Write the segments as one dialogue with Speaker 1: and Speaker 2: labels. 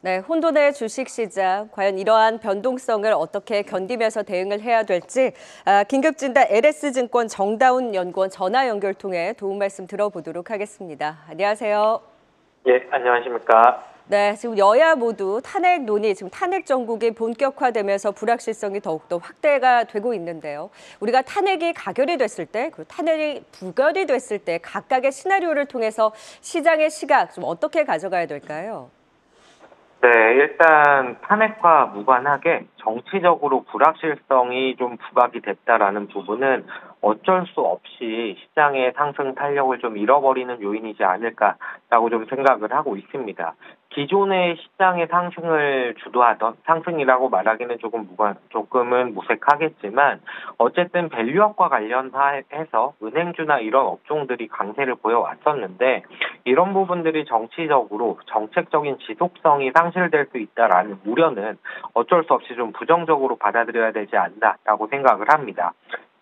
Speaker 1: 네, 혼돈의 주식시장, 과연 이러한 변동성을 어떻게 견디면서 대응을 해야 될지 긴급진단 LS증권 정다운 연구원 전화 연결 통해 도움 말씀 들어보도록 하겠습니다. 안녕하세요.
Speaker 2: 예, 안녕하십니까.
Speaker 1: 네, 지금 여야 모두 탄핵 논의, 지금 탄핵 정국이 본격화되면서 불확실성이 더욱더 확대가 되고 있는데요. 우리가 탄핵이 가결이 됐을 때, 그리고 탄핵이 부결이 됐을 때 각각의 시나리오를 통해서 시장의 시각 좀 어떻게 가져가야 될까요?
Speaker 2: 네, 일단 탄핵과 무관하게 정치적으로 불확실성이 좀 부각이 됐다라는 부분은 어쩔 수 없이 시장의 상승 탄력을 좀 잃어버리는 요인이지 않을까라고 좀 생각을 하고 있습니다. 기존의 시장의 상승을 주도하던 상승이라고 말하기는 조금은 무색하겠지만 어쨌든 밸류업과 관련해서 은행주나 이런 업종들이 강세를 보여왔었는데 이런 부분들이 정치적으로 정책적인 지속성이 상실될 수 있다라는 우려는 어쩔 수 없이 좀 부정적으로 받아들여야 되지 않나라고 생각을 합니다.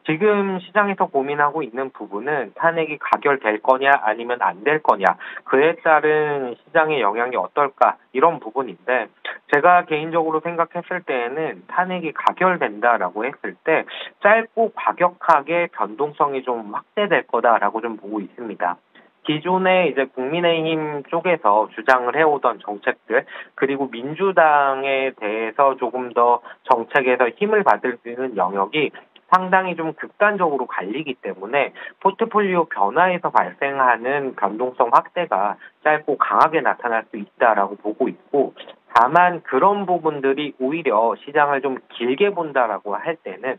Speaker 2: 지금 시장에서 고민하고 있는 부분은 탄핵이 가결될 거냐 아니면 안 될 거냐 그에 따른 시장의 영향이 어떨까 이런 부분인데 제가 개인적으로 생각했을 때에는 탄핵이 가결된다라고 했을 때 짧고 과격하게 변동성이 좀 확대될 거다라고 좀 보고 있습니다. 기존에 이제 국민의힘 쪽에서 주장을 해오던 정책들, 그리고 민주당에 대해서 조금 더 정책에서 힘을 받을 수 있는 영역이 상당히 좀 극단적으로 갈리기 때문에 포트폴리오 변화에서 발생하는 변동성 확대가 짧고 강하게 나타날 수 있다라고 보고 있고, 다만 그런 부분들이 오히려 시장을 좀 길게 본다라고 할 때는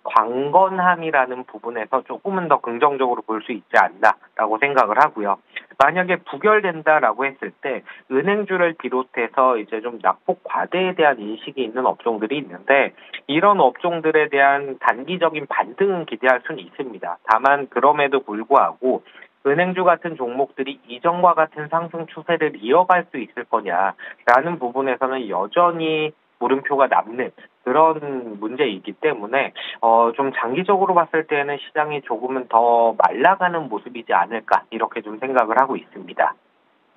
Speaker 2: 광건함이라는 부분에서 조금은 더 긍정적으로 볼 수 있지 않나라고 생각을 하고요. 만약에 부결된다라고 했을 때 은행주를 비롯해서 이제 좀 낙폭 과대에 대한 인식이 있는 업종들이 있는데 이런 업종들에 대한 단기적인 반등은 기대할 수는 있습니다. 다만 그럼에도 불구하고 은행주 같은 종목들이 이전과 같은 상승 추세를 이어갈 수 있을 거냐라는 부분에서는 여전히 물음표가 남는 그런 문제이기 때문에 좀 장기적으로 봤을 때는 시장이 조금은 더 말라가는 모습이지 않을까 이렇게 좀 생각을 하고 있습니다.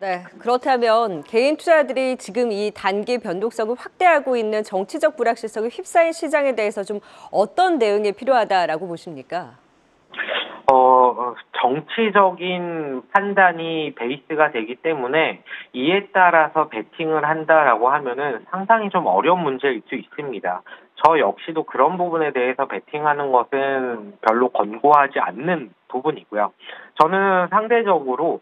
Speaker 1: 네, 그렇다면 개인 투자들이 지금 이 단기 변동성을 확대하고 있는 정치적 불확실성에 휩싸인 시장에 대해서 좀 어떤 대응이 필요하다라고 보십니까?
Speaker 2: 정치적인 판단이 베이스가 되기 때문에 이에 따라서 베팅을 한다라고 하면은 상당히 좀 어려운 문제일 수 있습니다. 저 역시도 그런 부분에 대해서 베팅하는 것은 별로 권고하지 않는 부분이고요. 저는 상대적으로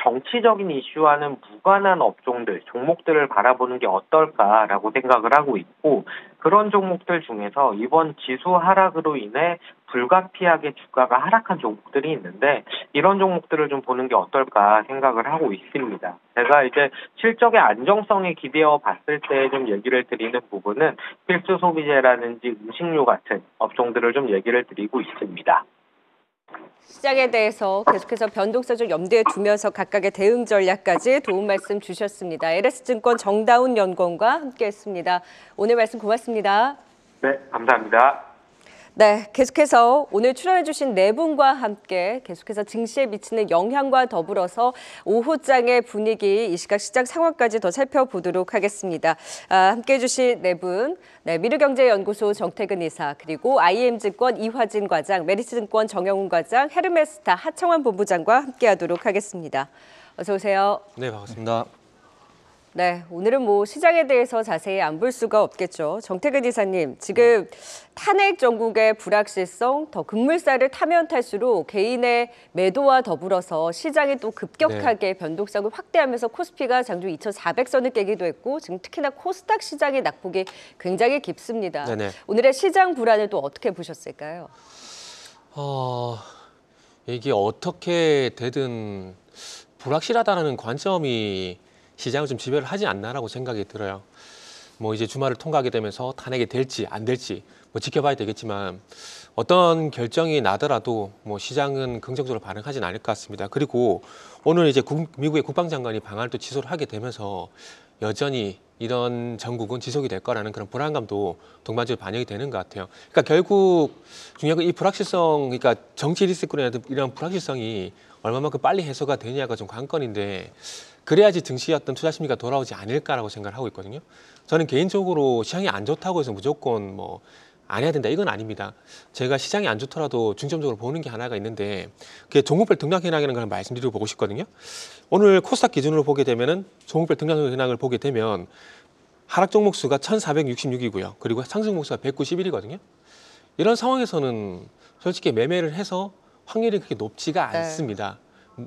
Speaker 2: 정치적인 이슈와는 무관한 업종들, 종목들을 바라보는 게 어떨까라고 생각을 하고 있고 그런 종목들 중에서 이번 지수 하락으로 인해 불가피하게 주가가 하락한 종목들이 있는데 이런 종목들을 좀 보는 게 어떨까 생각을 하고 있습니다. 제가 이제 실적의 안정성에 기대어 봤을 때 좀 얘기를 드리는 부분은 필수 소비재라든지 음식료 같은 업종들을 좀 얘기를 드리고 있습니다.
Speaker 1: 시장에 대해서 계속해서 변동성을 염두에 두면서 각각의 대응 전략까지 도움 말씀 주셨습니다. LS증권 정다운 연구원과 함께했습니다. 오늘 말씀 고맙습니다.
Speaker 2: 네, 감사합니다.
Speaker 1: 네, 계속해서 오늘 출연해주신 네 분과 함께 계속해서 증시에 미치는 영향과 더불어서 오후장의 분위기, 이 시각 시장 상황까지 더 살펴보도록 하겠습니다. 함께해 주신 네 분, 네, 미르경제연구소 정태근 이사, 그리고 IM증권 이화진 과장, 메리츠증권 정영훈 과장, 헤르메스타 하청환 본부장과 함께하도록 하겠습니다. 어서 오세요.
Speaker 3: 네, 반갑습니다.
Speaker 1: 네, 오늘은 시장에 대해서 자세히 안 볼 수가 없겠죠. 정태근 이사님, 지금 탄핵 정국의 불확실성, 더 급물살을 타면 탈수록 개인의 매도와 더불어서 시장이 또 급격하게 변동성을 확대하면서 코스피가 장중 2,400선을 깨기도 했고 지금 특히나 코스닥 시장의 낙폭이 굉장히 깊습니다.
Speaker 3: 네네.
Speaker 1: 오늘의 시장 불안을 또 어떻게 보셨을까요?
Speaker 3: 이게 어떻게 되든 불확실하다는 관점이 시장을 좀 지배를 하지 않나라고 생각이 들어요. 이제 주말을 통과하게 되면서 탄핵이 될지 안 될지 지켜봐야 되겠지만 어떤 결정이 나더라도 시장은 긍정적으로 반응하진 않을 것 같습니다. 그리고 오늘 이제 미국의 국방장관이 방한을 또 취소를 하게 되면서 여전히 이런 전국은 지속이 될 거라는 그런 불안감도 동반적으로 반영이 되는 것 같아요. 그러니까 결국 중요한 건 이 불확실성, 그러니까 정치 리스크나 이런 불확실성이 얼마만큼 빨리 해소가 되냐가 좀 관건인데 그래야지 증시의 어떤 투자 심리가 돌아오지 않을까라고 생각을 하고 있거든요. 저는 개인적으로 시장이 안 좋다고 해서 무조건 뭐 안 해야 된다 이건 아닙니다. 제가 시장이 안 좋더라도 중점적으로 보는 게 하나가 있는데 그게 종목별 등락 현황이라는 걸 말씀드리고 보고 싶거든요. 오늘 코스닥 기준으로 보게 되면은 종목별 등락 현황을 보게 되면 하락 종목 수가 1,466이고요. 그리고 상승 종목 수가 191이거든요. 이런 상황에서는 솔직히 매매를 해서 확률이 그렇게 높지가
Speaker 1: 네.
Speaker 3: 않습니다.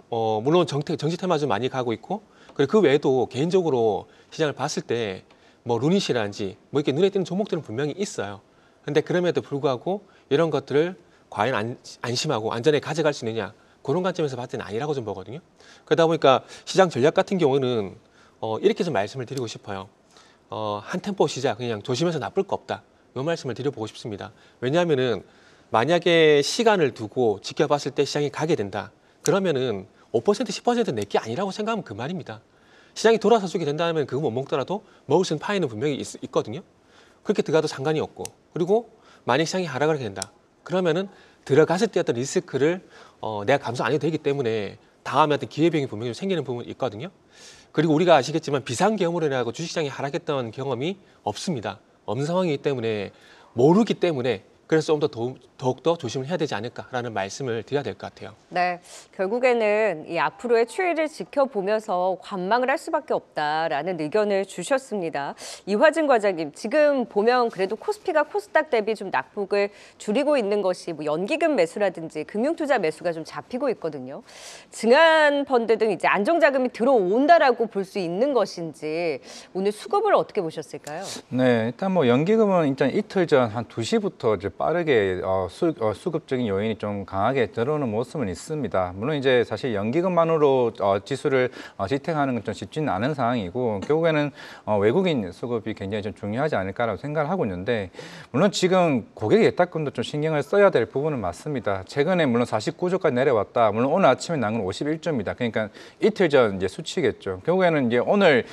Speaker 3: 물론 정치 테마 좀 많이 가고 있고 그리고 그 외에도 개인적으로 시장을 봤을 때 뭐 루닛이라든지 뭐 이렇게 눈에 띄는 종목들은 분명히 있어요. 근데 그럼에도 불구하고 이런 것들을 과연 안심하고 안전하게 가져갈 수 있느냐 그런 관점에서 봤을 때는 아니라고 좀 보거든요. 그러다 보니까 시장 전략 같은 경우는 이렇게 좀 말씀을 드리고 싶어요. 한 템포 시작 그냥 조심해서 나쁠 거 없다. 이 말씀을 드려보고 싶습니다. 왜냐하면은 만약에 시간을 두고 지켜봤을 때 시장이 가게 된다. 그러면은 5% 10% 내게 아니라고 생각하면 그만입니다. 시장이 돌아서 주게 된다면 그거 못 먹더라도 먹을 수 있는 파이는 분명히 있거든요. 그렇게 들어가도 상관이 없고 그리고 만약 시장이 하락을 하게 된다. 그러면은 들어갔을 때 어떤 리스크를 내가 감수 안 해도 되기 때문에 다음에 어떤 기회비용이 분명히 생기는 부분이 있거든요. 그리고 우리가 아시겠지만 비상경으로 인하고 주식시장이 하락했던 경험이 없습니다. 없는 상황이기 때문에 모르기 때문에 그래서 좀 더 더욱더 조심을 해야 되지 않을까라는 말씀을 드려야 될 것 같아요.
Speaker 1: 네, 결국에는 이 앞으로의 추이를 지켜보면서 관망을 할 수밖에 없다라는 의견을 주셨습니다. 이화진 과장님, 지금 보면 그래도 코스피가 코스닥 대비 좀 낙폭을 줄이고 있는 것이 뭐 연기금 매수라든지 금융투자 매수가 좀 잡히고 있거든요. 증한 펀드 등 이제 안정자금이 들어온다라고 볼 수 있는 것인지 오늘 수급을 어떻게 보셨을까요?
Speaker 4: 네, 일단 뭐 연기금은 일단 이틀 전 한 2시부터 이제 빠르게 수급적인 요인이 좀 강하게 들어오는 모습은 있습니다. 물론 이제 사실 연기금만으로 지수를 지탱하는 건 좀 쉽지는 않은 상황이고 결국에는 외국인 수급이 굉장히 좀 중요하지 않을까라고 생각을 하고 있는데 물론 지금 고객 예탁금도 좀 신경을 써야 될 부분은 맞습니다. 최근에 물론 49조까지 내려왔다. 물론 오늘 아침에 나온 건 51조입니다. 그러니까 이틀 전 이제 수치겠죠. 결국에는 이제 오늘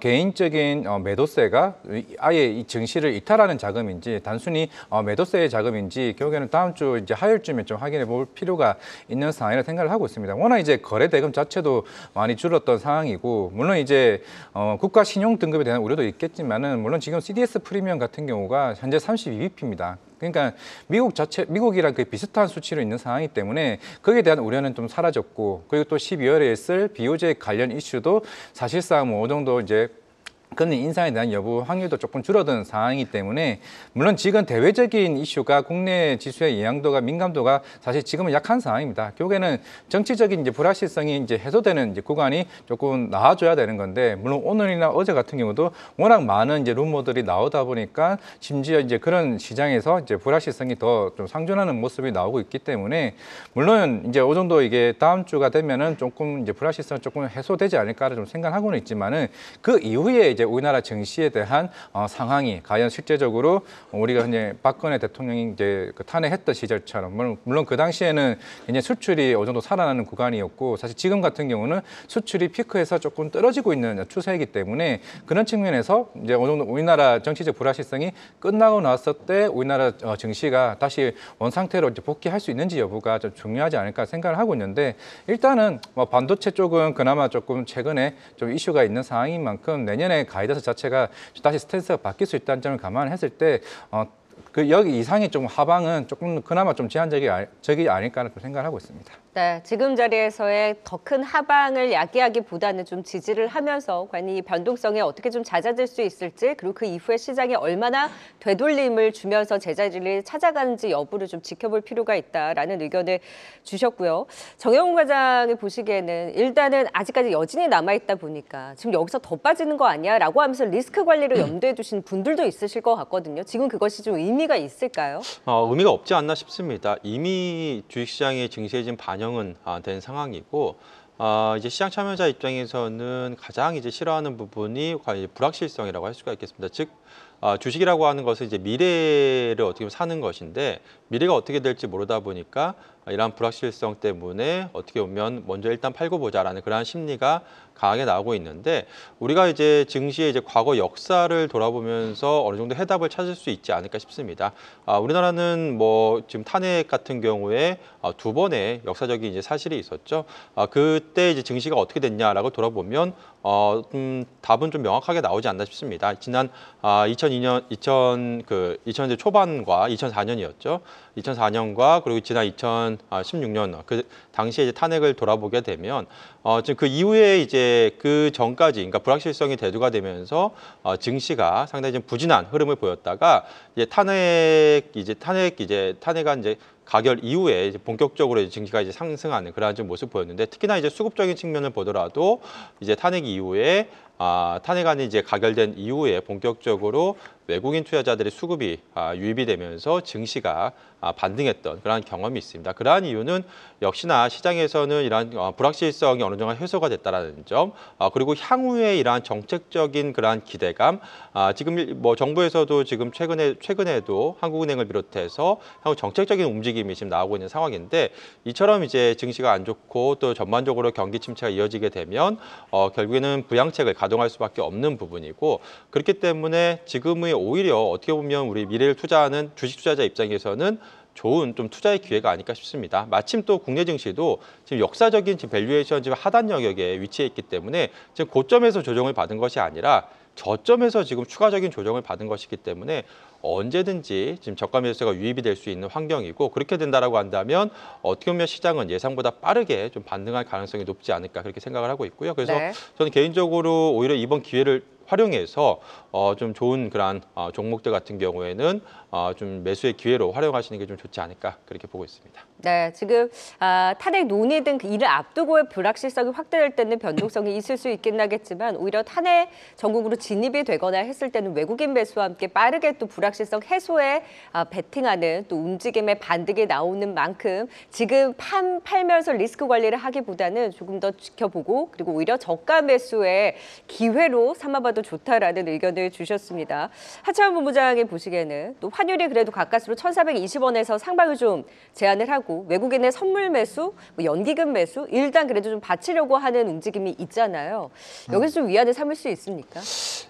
Speaker 4: 개인적인 매도세가 아예 이 증시를 이탈하는 자금인지 단순히 매도세의 자금인지 결국에는 다음 주 이제 화요일쯤에 좀 확인해 볼 필요가 있는 상황이라 생각을 하고 있습니다. 워낙 이제 거래 대금 자체도 많이 줄었던 상황이고 물론 이제 국가 신용 등급에 대한 우려도 있겠지만은 물론 지금 CDS 프리미엄 같은 경우가 현재 32bp입니다. 그러니까 미국이랑 그 비슷한 수치로 있는 상황이기 때문에 거기에 대한 우려는 좀 사라졌고 그리고 또 12월에 있을 BOJ 관련 이슈도 사실상 뭐 어느 정도 이제 금리 인상에 대한 여부 확률도 조금 줄어든 상황이기 때문에 물론 지금 대외적인 이슈가 국내 지수의 영향도가 민감도가 사실 지금은 약한 상황입니다. 결국에는 정치적인 이제 불확실성이 이제 해소되는 이제 구간이 조금 나와줘야 되는 건데 물론 오늘이나 어제 같은 경우도 워낙 많은 이제 루머들이 나오다 보니까 심지어 이제 그런 시장에서 이제 불확실성이 더 좀 상존하는 모습이 나오고 있기 때문에 물론 이제 어느 정도 이게 다음 주가 되면은 조금 이제 불확실성 조금 해소되지 않을까를 좀 생각하고는 있지만은 그 이후에 이제 우리나라 증시에 대한 상황이 과연 실제적으로 우리가 이제 박근혜 대통령이 이제 그 탄핵했던 시절처럼 물론 그 당시에는 이제 수출이 어느 정도 살아나는 구간이었고 사실 지금 같은 경우는 수출이 피크에서 조금 떨어지고 있는 추세이기 때문에 그런 측면에서 이제 어느 정도 우리나라 정치적 불확실성이 끝나고 났을 때 우리나라 증시가 다시 원상태로 이제 복귀할 수 있는지 여부가 좀 중요하지 않을까 생각을 하고 있는데 일단은 뭐 반도체 쪽은 그나마 조금 최근에 좀 이슈가 있는 상황인 만큼 내년에 가이던스 자체가 다시 스탠스가 바뀔 수 있다는 점을 감안했을 때 그 여기 이상의 좀 하방은 조금 그나마 좀 제한적이 아닐까 생각을 하고 있습니다.
Speaker 1: 네, 지금 자리에서의 더 큰 하방을 야기하기보다는 좀 지지를 하면서 과연 이 변동성에 어떻게 좀 잦아들 수 있을지 그리고 그 이후에 시장이 얼마나 되돌림을 주면서 제자리를 찾아가는지 여부를 좀 지켜볼 필요가 있다라는 의견을 주셨고요. 정영훈 과장이 보시기에는 일단은 아직까지 여진이 남아있다 보니까 지금 여기서 더 빠지는 거 아니야? 라고 하면서 리스크 관리를 염두에 두신 분들도 있으실 것 같거든요. 지금 그것이 좀 의미가 있을까요?
Speaker 5: 의미가 없지 않나 싶습니다. 이미 주식시장의 증시에 지금 반영은 된 상황이고 이제 시장 참여자 입장에서는 가장 이제 싫어하는 부분이 과연 불확실성이라고 할 수가 있겠습니다. 즉 주식이라고 하는 것은 이제 미래를 어떻게 보면 사는 것인데 미래가 어떻게 될지 모르다 보니까 이러한 불확실성 때문에 어떻게 보면 먼저 일단 팔고 보자라는 그러한 심리가 강하게 나오고 있는데 우리가 이제 증시의 이제 과거 역사를 돌아보면서 어느 정도 해답을 찾을 수 있지 않을까 싶습니다. 우리나라는 뭐 지금 탄핵 같은 경우에 두 번의 역사적인 이제 사실이 있었죠. 그때 이제 증시가 어떻게 됐냐라고 돌아보면 답은 좀 명확하게 나오지 않나 싶습니다. 지난 2000년대 초반과 2004년이었죠. 2004년과 그리고 지난 2016년 그 당시에 이제 탄핵을 돌아보게 되면 지금 그 이후에 이제 그 전까지 그러니까 불확실성이 대두가 되면서 증시가 상당히 좀 부진한 흐름을 보였다가 이제 탄핵한 이제 가결 이후에 이제 본격적으로 이제 증시가 이제 상승하는 그러한 좀 모습 보였는데 특히나 이제 수급적인 측면을 보더라도 이제 탄핵 이후에 탄핵안이 이제 가결된 이후에 본격적으로 외국인 투자자들의 수급이 유입이 되면서 증시가 반등했던 그러한 경험이 있습니다. 그러한 이유는 역시나 시장에서는 이러한 불확실성이 어느 정도 해소가 됐다라는 점, 그리고 향후에 이러한 정책적인 그러한 기대감, 지금 뭐 정부에서도 지금 최근에도 한국은행을 비롯해서 향후 정책적인 움직임이 지금 나오고 있는 상황인데 이처럼 이제 증시가 안 좋고 또 전반적으로 경기 침체가 이어지게 되면 결국에는 부양책을 가동할 수밖에 없는 부분이고 그렇기 때문에 지금의 오히려 어떻게 보면 우리 미래를 투자하는 주식 투자자 입장에서는 좋은 좀 투자의 기회가 아닐까 싶습니다. 마침 또 국내 증시도 지금 역사적인 지금 밸류에이션 지금 하단 영역에 위치해 있기 때문에 지금 고점에서 조정을 받은 것이 아니라 저점에서 지금 추가적인 조정을 받은 것이기 때문에 언제든지 지금 저가 매수세가 유입이 될 수 있는 환경이고 그렇게 된다라고 한다면 어떻게 보면 시장은 예상보다 빠르게 좀 반등할 가능성이 높지 않을까 그렇게 생각을 하고 있고요. 그래서
Speaker 1: 네.
Speaker 5: 저는 개인적으로 오히려 이번 기회를 활용해서 좀 좋은 그러한 종목들 같은 경우에는 좀 매수의 기회로 활용하시는 게 좀 좋지 않을까 그렇게 보고 있습니다.
Speaker 1: 네, 지금 탄핵 논의 등 이를 앞두고의 불확실성이 확대될 때는 변동성이 있을 수 있긴 하겠지만 오히려 탄핵 전국으로 진입이 되거나 했을 때는 외국인 매수와 함께 빠르게 또 불확실성 해소에 베팅하는 또 움직임의 반등이 나오는 만큼 지금 팔면서 리스크 관리를 하기보다는 조금 더 지켜보고 그리고 오히려 저가 매수의 기회로 삼아봐도 좋다라는 의견을 주셨습니다. 하차원 본부장이 보시기에는 또 환율이 그래도 가까스로 1,420원에서 상방을 좀 제한을 하고 외국인의 선물 매수, 뭐 연기금 매수, 일단 그래도 좀 받치려고 하는 움직임이 있잖아요. 여기서 좀 위안을 삼을 수 있습니까?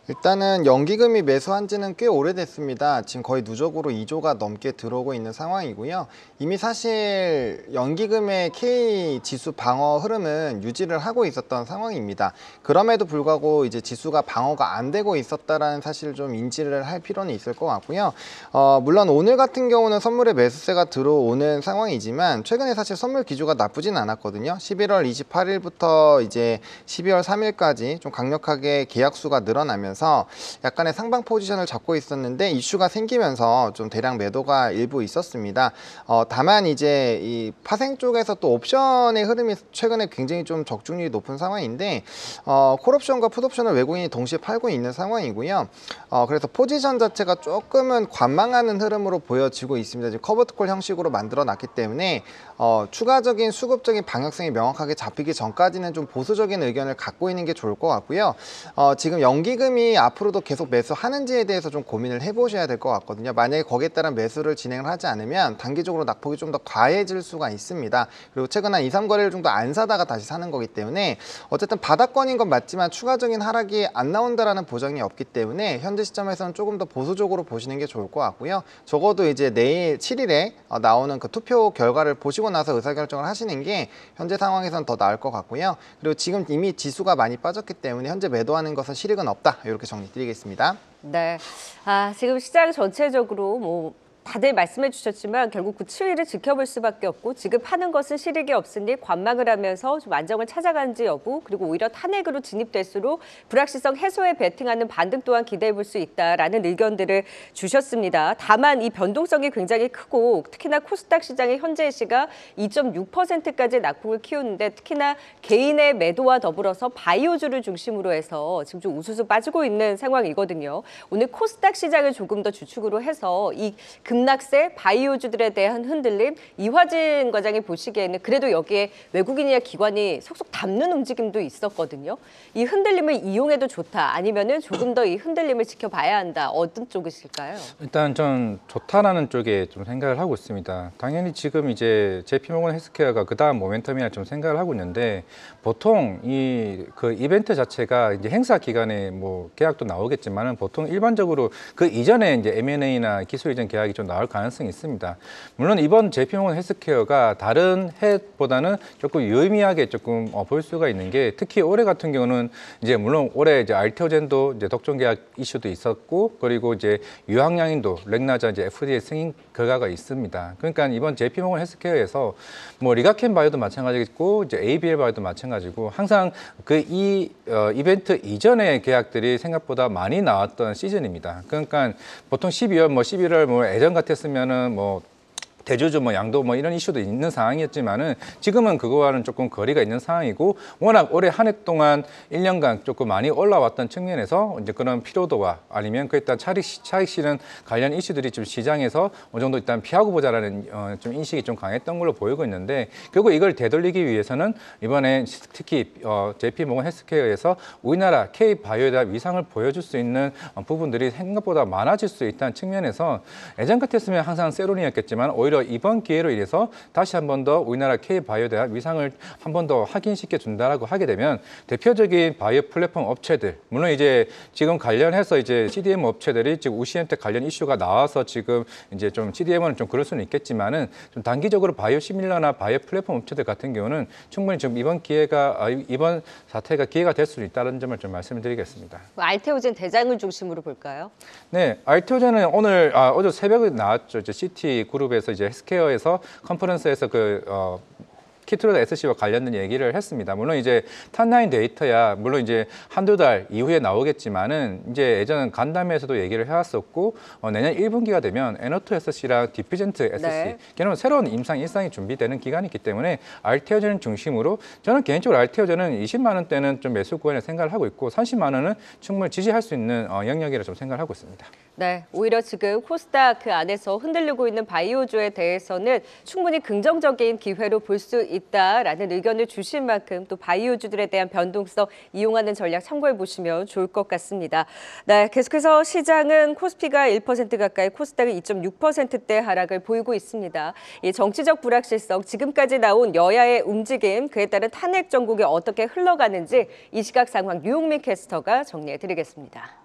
Speaker 6: 일단은 연기금이 매수한 지는 꽤 오래됐습니다. 지금 거의 누적으로 2조가 넘게 들어오고 있는 상황이고요. 이미 사실 연기금의 K 지수 방어 흐름은 유지를 하고 있었던 상황입니다. 그럼에도 불구하고 이제 지수가 방어가 안 되고 있었다라는 사실을 좀 인지를 할 필요는 있을 것 같고요. 물론 오늘 같은 경우는 선물의 매수세가 들어오는 상황이지만 최근에 사실 선물 기조가 나쁘진 않았거든요. 11월 28일부터 이제 12월 3일까지 좀 강력하게 계약수가 늘어나면서 약간의 상방 포지션을 잡고 있었는데 이슈가 생기면서 좀 대량 매도가 일부 있었습니다. 다만 이제 이 파생 쪽에서 또 옵션의 흐름이 최근에 굉장히 좀 적중률이 높은 상황인데 콜옵션과 풋옵션을 외국인이 동시에 팔고 있는 상황이고요. 그래서 포지션 자체가 조금은 관망하는 흐름으로 보여지고 있습니다. 지금 커버트콜 형식으로 만들어 놨기 때문에 추가적인 수급적인 방향성이 명확하게 잡히기 전까지는 좀 보수적인 의견을 갖고 있는 게 좋을 것 같고요. 지금 연기금이 앞으로도 계속 매수하는지에 대해서 좀 고민을 해보셔야 될 것 같거든요. 만약에 거기에 따른 매수를 진행을 하지 않으면 단기적으로 낙폭이 좀 더 과해질 수가 있습니다. 그리고 최근 한 2, 3거래일 정도 안 사다가 다시 사는 거기 때문에 어쨌든 바닥권인 건 맞지만 추가적인 하락이 안 나온다라는 보장이 없기 때문에 현재 시점에서는 조금 더 보수적으로 보시는 게 좋을 것 같고요. 적어도 이제 내일 7일에 나오는 그 투표 결과를 보시고 나서 의사결정을 하시는 게 현재 상황에서는 더 나을 것 같고요. 그리고 지금 이미 지수가 많이 빠졌기 때문에 현재 매도하는 것은 실익은 없다. 이렇게 정리 드리겠습니다.
Speaker 1: 네, 지금 시장 전체적으로 뭐 다들 말씀해 주셨지만 결국 그 추이를 지켜볼 수밖에 없고 지금 파는 것은 실익이 없으니 관망을 하면서 좀 안정을 찾아가는지 여부 그리고 오히려 탄핵으로 진입될수록 불확실성 해소에 베팅하는 반등 또한 기대해 볼 수 있다라는 의견들을 주셨습니다. 다만 이 변동성이 굉장히 크고 특히나 코스닥 시장의 현재 시가 2.6%까지 낙폭을 키우는데 특히나 개인의 매도와 더불어서 바이오주를 중심으로 해서 지금 좀 우수수 빠지고 있는 상황이거든요. 오늘 코스닥 시장을 조금 더 주축으로 해서 이 급락세, 바이오주들에 대한 흔들림, 이화진 과장이 보시기에는 그래도 여기에 외국인이나 기관이 속속 담는 움직임도 있었거든요. 이 흔들림을 이용해도 좋다, 아니면은 조금 더 이 흔들림을 지켜봐야 한다. 어떤 쪽이실까요?
Speaker 4: 일단 전 좋다라는 쪽에 좀 생각을 하고 있습니다. 당연히 지금 이제 JP모건 헬스케어가 그다음 모멘텀이나 좀 생각을 하고 있는데 보통 그 이벤트 자체가 이제 행사 기간에 뭐 계약도 나오겠지만은 보통 일반적으로 그 이전에 이제 M&A나 기술 이전 계약이 좀 나올 가능성이 있습니다. 물론 이번 JP모건 헬스케어가 다른 해보다는 조금 유의미하게 조금 볼 수가 있는 게 특히 올해 같은 경우는 이제 물론 올해 이제 알테오젠도 이제 독점 계약 이슈도 있었고 그리고 이제 유황양인도 렉나자 이제 FDA 승인 결과가 있습니다. 그러니까 이번 JP모건 헬스케어에서 뭐 리가켄 바이오도 마찬가지고 이제 ABL 바이오도 마찬가지고 항상 그 이벤트 이전의 계약들이 생각보다 많이 나왔던 시즌입니다. 그러니까 보통 12월 뭐 11월 뭐 예전 같았으면은 뭐 대주주 뭐 양도 뭐 이런 이슈도 있는 상황이었지만은 지금은 그거와는 조금 거리가 있는 상황이고 워낙 올해 한 해 동안 1년간 조금 많이 올라왔던 측면에서 이제 그런 피로도와 아니면 그 일단 차익 실현 관련 이슈들이 좀 시장에서 어느 정도 일단 피하고 보자라는 좀 인식이 좀 강했던 걸로 보이고 있는데 결국 이걸 되돌리기 위해서는 이번에 특히 JP모건 헬스케어에서 우리나라 K바이오에 대한 위상을 보여줄 수 있는 부분들이 생각보다 많아질 수 있다는 측면에서 예전 같았으면 항상 세론이었겠지만 오히려 이번 기회로 인해서 다시 한 번 더 우리나라 K바이오에 대한 위상을 한 번 더 확인시켜 준다라고 하게 되면 대표적인 바이오 플랫폼 업체들 물론 이제 지금 관련해서 이제 CDMO 업체들이 지금 우시엠텍 관련 이슈가 나와서 지금 이제 좀 CDMO는 좀 그럴 수는 있겠지만은 좀 단기적으로 바이오 시밀러나 바이오 플랫폼 업체들 같은 경우는 충분히 좀 이번 사태가 기회가 될 수 있다는 점을 좀 말씀드리겠습니다.
Speaker 1: 알테오젠 대장을 중심으로 볼까요?
Speaker 4: 네, 알테오젠은 어제 새벽에 나왔죠. 이제 CT 그룹에서 이제 헬스케어에서 컨퍼런스에서 키트로드 SC와 관련된 얘기를 했습니다. 물론 이제 탑라인 데이터야 물론 이제 한두 달 이후에 나오겠지만은 이제 예전 간담회에서도 얘기를 해왔었고 내년 1분기가 되면 N2 SC랑 디피젠트 SC
Speaker 1: 네.
Speaker 4: 걔는 새로운 일상이 준비되는 기간이 있기 때문에 알테오젠을 중심으로 저는 개인적으로 알테오젠은 20만 원대는 좀 매수 구간에 생각을 하고 있고 30만 원은 충분히 지지할 수 있는 영역이라 좀 생각을 하고 있습니다.
Speaker 1: 네, 오히려 지금 코스닥 그 안에서 흔들리고 있는 바이오주에 대해서는 충분히 긍정적인 기회로 볼 수 있다라는 의견을 주신 만큼 또 바이오주들에 대한 변동성 이용하는 전략 참고해 보시면 좋을 것 같습니다. 네, 계속해서 시장은 코스피가 1% 가까이, 코스닥은 2.6%대 하락을 보이고 있습니다. 이 정치적 불확실성, 지금까지 나온 여야의 움직임, 그에 따른 탄핵 전국이 어떻게 흘러가는지 이 시각 상황 유용민 캐스터가 정리해 드리겠습니다.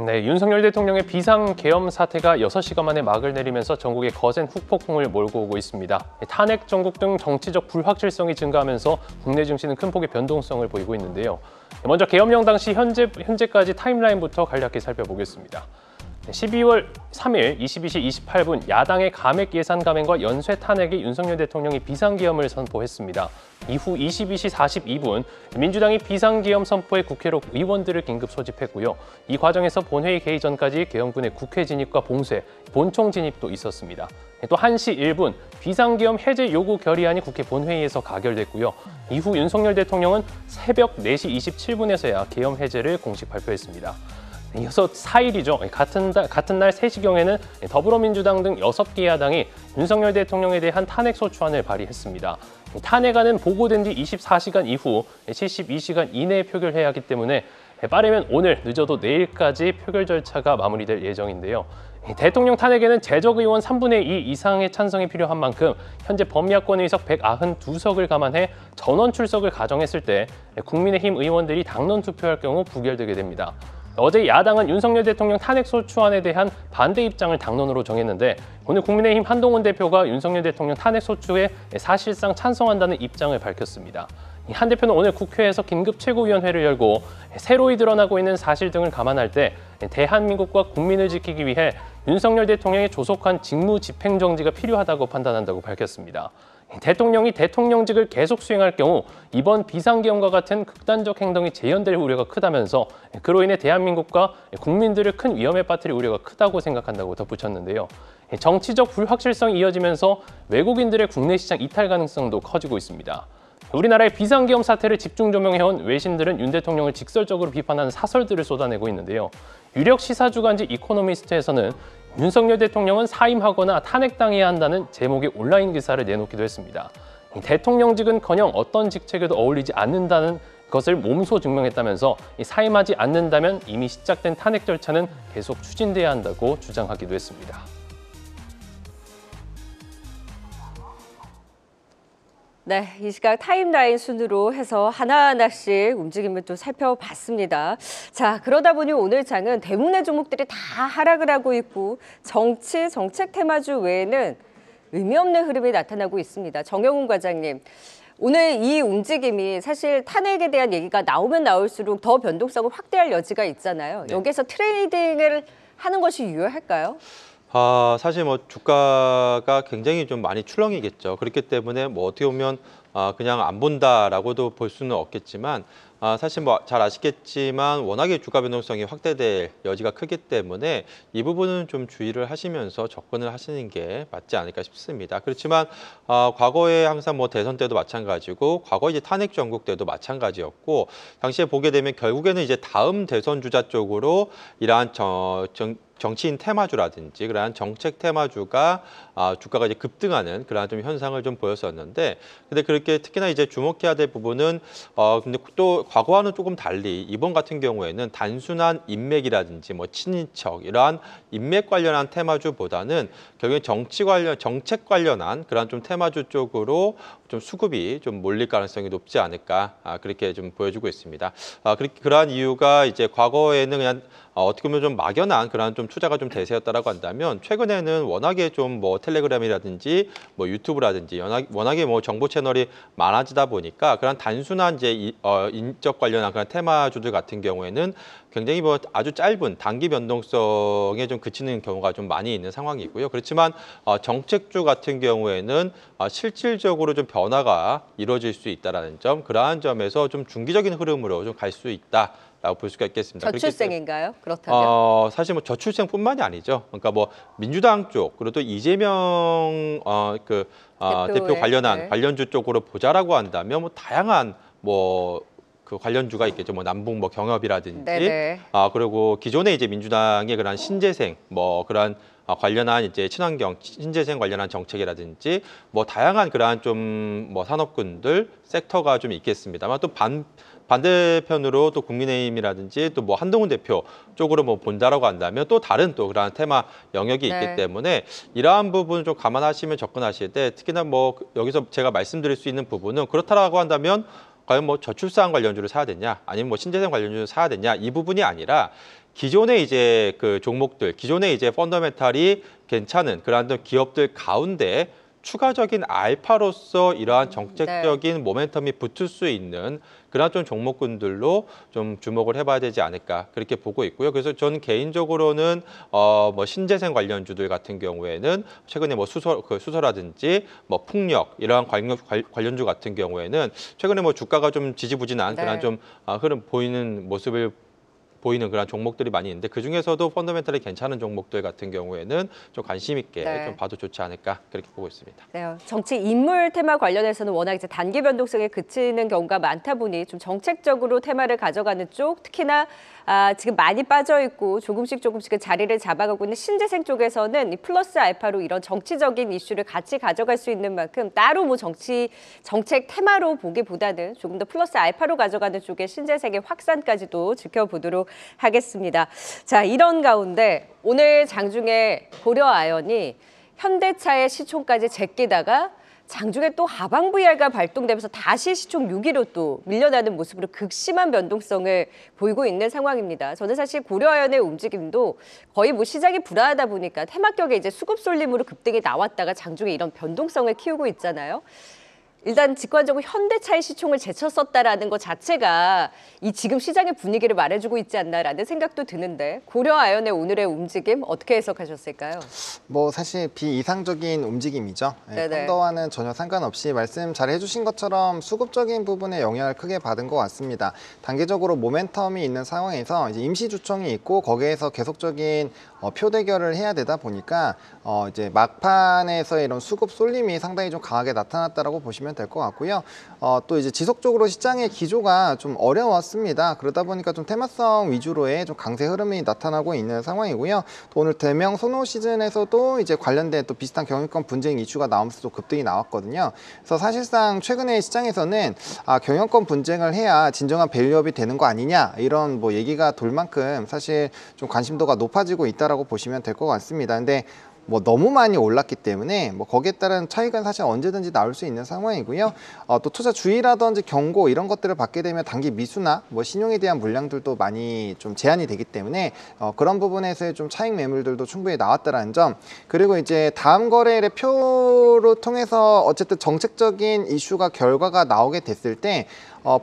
Speaker 7: 네, 윤석열 대통령의 비상계엄 사태가 6시간 만에 막을 내리면서 전국에 거센 후폭풍을 몰고 오고 있습니다. 탄핵 전국 등 정치적 불확실성이 증가하면서 국내 증시는 큰 폭의 변동성을 보이고 있는데요. 먼저 계엄령 당시 현재까지 타임라인부터 간략히 살펴보겠습니다. 12월 3일 22시 28분 야당의 감액 예산 감행과 연쇄 탄핵에 윤석열 대통령이 비상계엄을 선포했습니다. 이후 22시 42분 민주당이 비상계엄 선포에 국회로 의원들을 긴급 소집했고요. 이 과정에서 본회의 개의 전까지 계엄군의 국회 진입과 봉쇄, 본총 진입도 있었습니다. 또 1시 1분 비상계엄 해제 요구 결의안이 국회 본회의에서 가결됐고요. 이후 윤석열 대통령은 새벽 4시 27분에서야 계엄 해제를 공식 발표했습니다. 이어서 4일이죠. 같은 날 3시경에는 더불어민주당 등 6개 야당이 윤석열 대통령에 대한 탄핵소추안을 발의했습니다. 탄핵안은 보고된 뒤 24시간 이후 72시간 이내에 표결해야 하기 때문에 빠르면 오늘, 늦어도 내일까지 표결 절차가 마무리될 예정인데요. 대통령 탄핵에는 재적 의원 3분의 2 이상의 찬성이 필요한 만큼 현재 범야권 의석 192석을 감안해 전원 출석을 가정했을 때 국민의힘 의원들이 당론 투표할 경우 부결되게 됩니다. 어제 야당은 윤석열 대통령 탄핵소추안에 대한 반대 입장을 당론으로 정했는데 오늘 국민의힘 한동훈 대표가 윤석열 대통령 탄핵소추에 사실상 찬성한다는 입장을 밝혔습니다. 한 대표는 오늘 국회에서 긴급 최고위원회를 열고 새로이 드러나고 있는 사실 등을 감안할 때 대한민국과 국민을 지키기 위해 윤석열 대통령의 조속한 직무 집행정지가 필요하다고 판단한다고 밝혔습니다. 대통령이 대통령직을 계속 수행할 경우 이번 비상계엄과 같은 극단적 행동이 재현될 우려가 크다면서 그로 인해 대한민국과 국민들을 큰 위험에 빠뜨릴 우려가 크다고 생각한다고 덧붙였는데요. 정치적 불확실성이 이어지면서 외국인들의 국내 시장 이탈 가능성도 커지고 있습니다. 우리나라의 비상계엄 사태를 집중 조명해온 외신들은 윤 대통령을 직설적으로 비판하는 사설들을 쏟아내고 있는데요. 유력 시사주간지 이코노미스트에서는 윤석열 대통령은 사임하거나 탄핵당해야 한다는 제목의 온라인 기사를 내놓기도 했습니다. 대통령직은커녕 어떤 직책에도 어울리지 않는다는 것을 몸소 증명했다면서 사임하지 않는다면 이미 시작된 탄핵 절차는 계속 추진돼야 한다고 주장하기도 했습니다.
Speaker 1: 네, 이 시각 타임라인 순으로 해서 하나하나씩 움직임을 또 살펴봤습니다. 자, 그러다 보니 오늘 장은 대부분의 종목들이 다 하락을 하고 있고 정치, 정책 테마주 외에는 의미 없는 흐름이 나타나고 있습니다. 정영훈 과장님, 오늘 이 움직임이 사실 탄핵에 대한 얘기가 나오면 나올수록 더 변동성을 확대할 여지가 있잖아요.
Speaker 5: 네.
Speaker 1: 여기서 트레이딩을 하는 것이 유효할까요?
Speaker 5: 사실 뭐 주가가 굉장히 좀 많이 출렁이겠죠. 그렇기 때문에 뭐 어떻게 보면 그냥 안 본다라고도 볼 수는 없겠지만 사실 뭐 잘 아시겠지만 워낙에 주가 변동성이 확대될 여지가 크기 때문에 이 부분은 좀 주의를 하시면서 접근을 하시는 게 맞지 않을까 싶습니다. 그렇지만 과거에 항상 뭐 대선 때도 마찬가지고 과거 이제 탄핵 전국 때도 마찬가지였고 당시에 보게 되면 결국에는 이제 다음 대선 주자 쪽으로 이러한 정치인 테마주라든지 그러한 정책 테마주가 주가가 이제 급등하는 그러한 좀 현상을 좀 보였었는데, 근데 그렇게 특히나 이제 주목해야 될 부분은 근데 또 과거와는 조금 달리 이번 같은 경우에는 단순한 인맥이라든지 뭐 친인척 이러한 인맥 관련한 테마주보다는 결국에 정책 관련한 그러한 좀 테마주 쪽으로 좀 수급이 좀 몰릴 가능성이 높지 않을까 그렇게 좀 보여주고 있습니다. 그러한 이유가 이제 과거에는 그냥 어떻게 보면 좀 막연한 그런 좀 투자가 좀 대세였다라고 한다면 최근에는 워낙에 좀 뭐 텔레그램이라든지 뭐 유튜브라든지 워낙에 뭐 정보 채널이 많아지다 보니까 그런 단순한 이제 인적 관련한 그런 테마주들 같은 경우에는 굉장히 뭐 아주 짧은 단기 변동성에 좀 그치는 경우가 좀 많이 있는 상황이고요. 그렇지만 정책주 같은 경우에는 실질적으로 좀 변화가 이루어질 수 있다라는 점, 그러한 점에서 좀 중기적인 흐름으로 좀 갈 수 있다. 라고 볼 수가 있겠습니다.
Speaker 1: 저출생인가요? 그렇다면?
Speaker 5: 사실 뭐 저출생뿐만이 아니죠. 그러니까 뭐 민주당 쪽 그리고 또 이재명 대표 관련한 관련주 쪽으로 보자라고 한다면 뭐 다양한 뭐 그 관련주가 있겠죠. 뭐 남북 뭐 경협이라든지 그리고 기존에 이제 민주당의 그런 신재생 뭐 그런 관련한 이제 친환경 신재생 관련한 정책이라든지 뭐 다양한 그러한 좀 뭐 산업군들 섹터가 좀 있겠습니다만 또 반대편으로 또 국민의힘이라든지 또 뭐 한동훈 대표 쪽으로 뭐 본다라고 한다면 또 다른 또 그런 테마 영역이 있기 때문에 이러한 부분 좀 감안하시면 접근하실 때 특히나 뭐 여기서 제가 말씀드릴 수 있는 부분은 그렇다라고 한다면 과연 뭐 저출산 관련주를 사야 되냐 아니면 뭐 신재생 관련주를 사야 되냐 이 부분이 아니라 기존의 이제 그 종목들 기존의 이제 펀더멘탈이 괜찮은 그러한 기업들 가운데 추가적인 알파로서 이러한 정책적인 모멘텀이 붙을 수 있는 그런 좀 종목군들로 좀 주목을 해봐야 되지 않을까 그렇게 보고 있고요. 그래서 저는 개인적으로는 뭐 신재생 관련주들 같은 경우에는 최근에 뭐 수소라든지 뭐 풍력 이러한 관련주 같은 경우에는 최근에 뭐 주가가 좀 지지부진한 그런 좀 흐름 보이는 모습을 보이는 그런 종목들이 많이 있는데 그 중에서도 펀더멘털이 괜찮은 종목들 같은 경우에는 좀 관심 있게 좀 봐도 좋지 않을까 그렇게 보고 있습니다.
Speaker 1: 네, 정치 인물 테마 관련해서는 워낙 이제 단기 변동성에 그치는 경우가 많다 보니 좀 정책적으로 테마를 가져가는 쪽, 특히나 지금 많이 빠져 있고 조금씩 자리를 잡아가고 있는 신재생 쪽에서는 이 플러스 알파로 이런 정치적인 이슈를 같이 가져갈 수 있는 만큼 따로 뭐 정책 테마로 보기보다는 조금 더 플러스 알파로 가져가는 쪽의 신재생의 확산까지도 지켜보도록 하겠습니다. 자, 이런 가운데 오늘 장중에 고려아연이 현대차의 시총까지 제끼다가 장중에 또 하방 VR가 발동되면서 다시 시총 6위로 또 밀려나는 모습으로 극심한 변동성을 보이고 있는 상황입니다. 저는 사실 고려아연의 움직임도 거의 뭐 시장이 불안하다 보니까 테마격에 이제 수급 쏠림으로 급등이 나왔다가 장중에 이런 변동성을 키우고 있잖아요. 일단 직관적으로 현대차의 시총을 제쳤었다라는 것 자체가 이 지금 시장의 분위기를 말해주고 있지 않나라는 생각도 드는데 고려아연의 오늘의 움직임 어떻게 해석하셨을까요?
Speaker 6: 뭐 사실 비이상적인 움직임이죠. 펀더와는 전혀 상관없이 말씀 잘 해주신 것처럼 수급적인 부분에 영향을 크게 받은 것 같습니다. 단기적으로 모멘텀이 있는 상황에서 이제 임시주총이 있고 거기에서 계속적인 표 대결을 해야 되다 보니까 이제 막판에서 이런 수급 쏠림이 상당히 좀 강하게 나타났다라고 보시면 보시면 될 것 같고요. 또 이제 지속적으로 시장의 기조가 좀 어려웠습니다. 그러다 보니까 좀 테마성 위주로의 좀 강세 흐름이 나타나고 있는 상황이고요. 또 오늘 대명 소노 시즌에서도 이제 관련된 또 비슷한 경영권 분쟁 이슈가 나오면서 또 급등이 나왔거든요. 그래서 사실상 최근에 시장에서는 경영권 분쟁을 해야 진정한 밸류업이 되는 거 아니냐 이런 뭐 얘기가 돌 만큼 사실 좀 관심도가 높아지고 있다라고 보시면 될 것 같습니다. 근데 뭐 너무 많이 올랐기 때문에 뭐 거기에 따른 차익은 사실 언제든지 나올 수 있는 상황이고요. 또 투자 주의라든지 경고 이런 것들을 받게 되면 단기 미수나 뭐 신용에 대한 물량들도 많이 좀 제한이 되기 때문에 그런 부분에서의 좀 차익 매물들도 충분히 나왔다라는 점. 그리고 이제 다음 거래일의 표로 통해서 어쨌든 정책적인 이슈가 결과가 나오게 됐을 때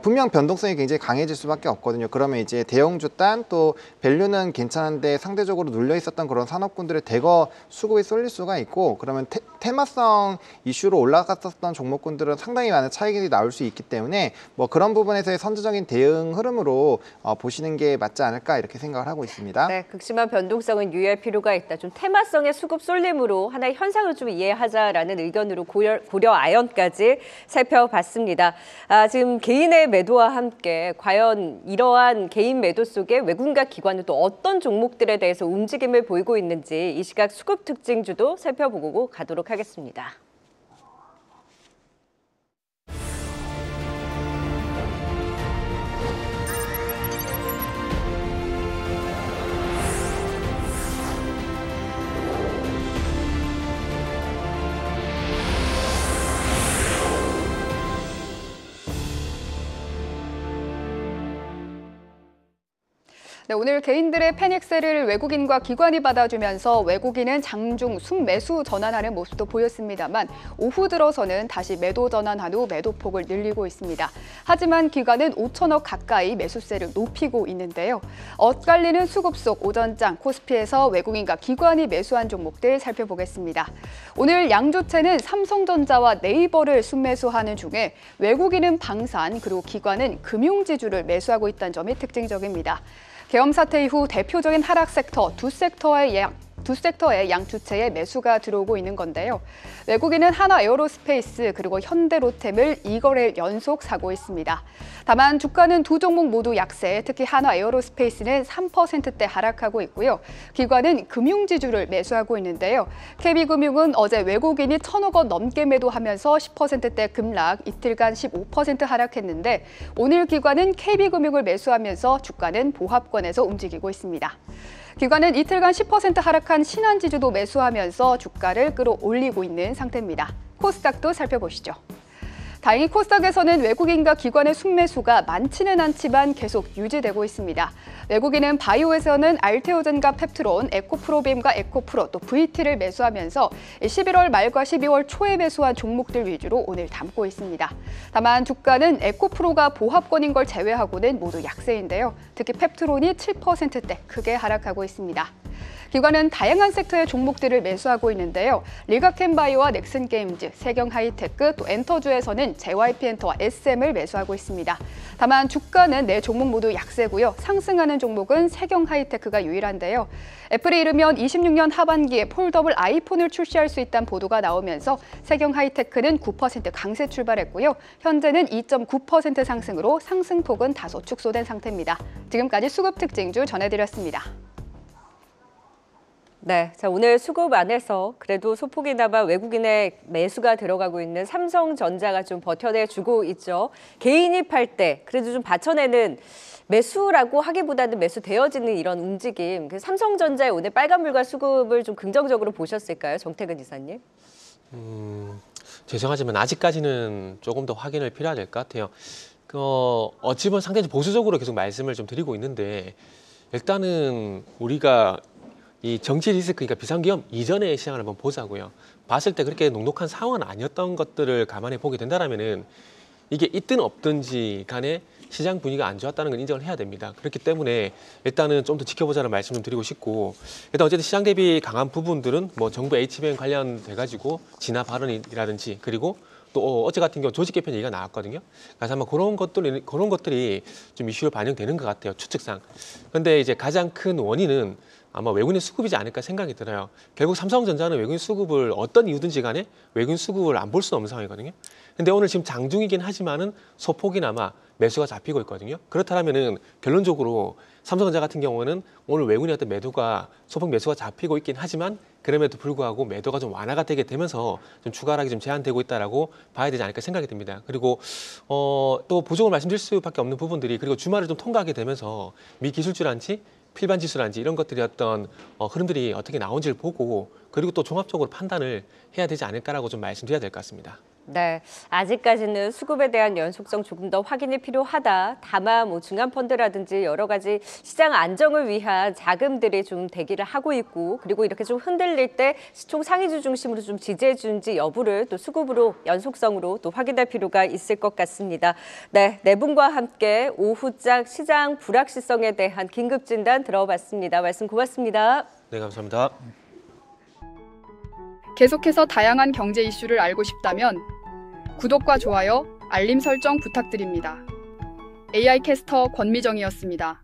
Speaker 6: 분명 변동성이 굉장히 강해질 수밖에 없거든요. 그러면 이제 대형주 단 또 밸류는 괜찮은데 상대적으로 눌려 있었던 그런 산업군들을 대거 수급이 쏠릴 수가 있고, 그러면 테마성 이슈로 올라갔었던 종목군들은 상당히 많은 차익이 나올 수 있기 때문에 뭐 그런 부분에서의 선제적인 대응 흐름으로 보시는 게 맞지 않을까 이렇게 생각을 하고 있습니다.
Speaker 1: 네, 극심한 변동성은 유의할 필요가 있다. 좀 테마성의 수급 쏠림으로 하나의 현상을 좀 이해하자라는 의견으로 고려 아연까지 살펴봤습니다. 지금 개인의 매도와 함께 과연 이러한 개인 매도 속에 외국인과 기관은 또 어떤 종목들에 대해서 움직임을 보이고 있는지 이 시각 수급 특징주도 살펴보고 가도록 하겠습니다.
Speaker 8: 네, 오늘 개인들의 패닉셀을 외국인과 기관이 받아주면서 외국인은 장중 순매수 전환하는 모습도 보였습니다만 오후 들어서는 다시 매도 전환한 후 매도폭을 늘리고 있습니다. 하지만 기관은 5천억 가까이 매수세를 높이고 있는데요. 엇갈리는 수급 속 오전장 코스피에서 외국인과 기관이 매수한 종목들 살펴보겠습니다. 오늘 양조채는 삼성전자와 네이버를 순매수하는 중에 외국인은 방산 그리고 기관은 금융지주를 매수하고 있다는 점이 특징적입니다. 계엄 사태 이후 대표적인 하락 섹터 두 섹터의 양주체에 매수가 들어오고 있는 건데요. 외국인은 하나 에어로스페이스 그리고 현대로템을 2거래일 연속 사고 있습니다. 다만 주가는 두 종목 모두 약세, 특히 하나 에어로스페이스는 3%대 하락하고 있고요. 기관은 금융지주를 매수하고 있는데요. KB금융은 어제 외국인이 1,000억 원 넘게 매도하면서 10%대 급락, 이틀간 15% 하락했는데 오늘 기관은 KB금융을 매수하면서 주가는 보합권에서 움직이고 있습니다. 기관은 이틀간 10% 하락한 신한지주도 매수하면서 주가를 끌어올리고 있는 상태입니다. 코스닥도 살펴보시죠. 다행히 코스닥에서는 외국인과 기관의 순매수가 많지는 않지만 계속 유지되고 있습니다. 외국인은 바이오에서는 알테오젠과 펩트론, 에코프로빔과 에코프로, 또 VT를 매수하면서 11월 말과 12월 초에 매수한 종목들 위주로 오늘 담고 있습니다. 다만 주가는 에코프로가 보합권인 걸 제외하고는 모두 약세인데요. 특히 펩트론이 7%대 크게 하락하고 있습니다. 기관은 다양한 섹터의 종목들을 매수하고 있는데요. 리가켄바이오와 넥슨게임즈, 세경하이테크, 또 엔터주에서는 JYP엔터와 SM을 매수하고 있습니다. 다만 주가는 네 종목 모두 약세고요. 상승하는 종목은 세경하이테크가 유일한데요. 애플이 이르면 26년 하반기에 폴더블 아이폰을 출시할 수 있다는 보도가 나오면서 세경하이테크는 9% 강세 출발했고요. 현재는 2.9% 상승으로 상승폭은 다소 축소된 상태입니다. 지금까지 수급 특징주 전해드렸습니다.
Speaker 1: 네, 자 오늘 수급 안에서 그래도 소폭이나마 외국인의 매수가 들어가고 있는 삼성전자가 좀 버텨내주고 있죠. 개인이 팔 때 그래도 좀 받쳐내는 매수라고 하기보다는 매수되어지는 이런 움직임. 그 삼성전자의 오늘 빨간불과 수급을 좀 긍정적으로 보셨을까요, 정태근 이사님?
Speaker 3: 죄송하지만 아직까지는 조금 더 확인을 필요할 것 같아요. 어찌 보면 상당히 보수적으로 계속 말씀을 좀 드리고 있는데 일단은 우리가 이 정치 리스크, 그러니까 비상기업 이전의 시장을 한번 보자고요. 봤을 때 그렇게 녹록한 상황은 아니었던 것들을 감안해 보게 된다면은 이게 있든 없든지 간에 시장 분위기가 안 좋았다는 걸 인정을 해야 됩니다. 그렇기 때문에 일단은 좀 더 지켜보자는 말씀 좀 드리고 싶고, 일단 어쨌든 시장 대비 강한 부분들은 뭐 정부 HBM 관련돼 가지고 진화 발언이라든지 그리고 또 또 어제 같은 경우 조직 개편 얘기가 나왔거든요. 그래서 아마 그런 것들이 좀 이슈로 반영되는 것 같아요. 추측상. 그런데 이제 가장 큰 원인은 아마 외국인 수급이지 않을까 생각이 들어요. 결국 삼성전자는 외국인 수급을 어떤 이유든지 간에 외국인 수급을 안 볼 수는 없는 상황이거든요. 근데 오늘 지금 장중이긴 하지만은 소폭이나마 매수가 잡히고 있거든요. 그렇다면은 결론적으로 삼성전자 같은 경우는 오늘 외국인의 어떤 매도가 소폭 매수가 잡히고 있긴 하지만 그럼에도 불구하고 매도가 좀 완화가 되게 되면서 좀 추가 하락이 좀 제한되고 있다라고 봐야 되지 않을까 생각이 듭니다. 그리고 또 보종을 말씀드릴 수밖에 없는 부분들이 그리고 주말을 좀 통과하게 되면서 미 기술주란지 필반 지수란지 이런 것들이 어떤 흐름들이 어떻게 나온지를 보고 그리고 또 종합적으로 판단을 해야 되지 않을까라고 좀 말씀드려야 될 것 같습니다.
Speaker 1: 네, 아직까지는 수급에 대한 연속성 조금 더 확인이 필요하다. 다만 뭐 중간 펀드라든지 여러 가지 시장 안정을 위한 자금들이 좀 대기를 하고 있고 그리고 이렇게 좀 흔들릴 때 시총 상위주 중심으로 좀 지지해 주는지 여부를 또 수급으로 연속성으로 또 확인할 필요가 있을 것 같습니다. 네, 네 분과 함께 오후장 시장 불확실성에 대한 긴급 진단 들어봤습니다. 말씀 고맙습니다.
Speaker 3: 네, 감사합니다.
Speaker 8: 계속해서 다양한 경제 이슈를 알고 싶다면 구독과 좋아요, 알림 설정 부탁드립니다. AI 캐스터 권미정이었습니다.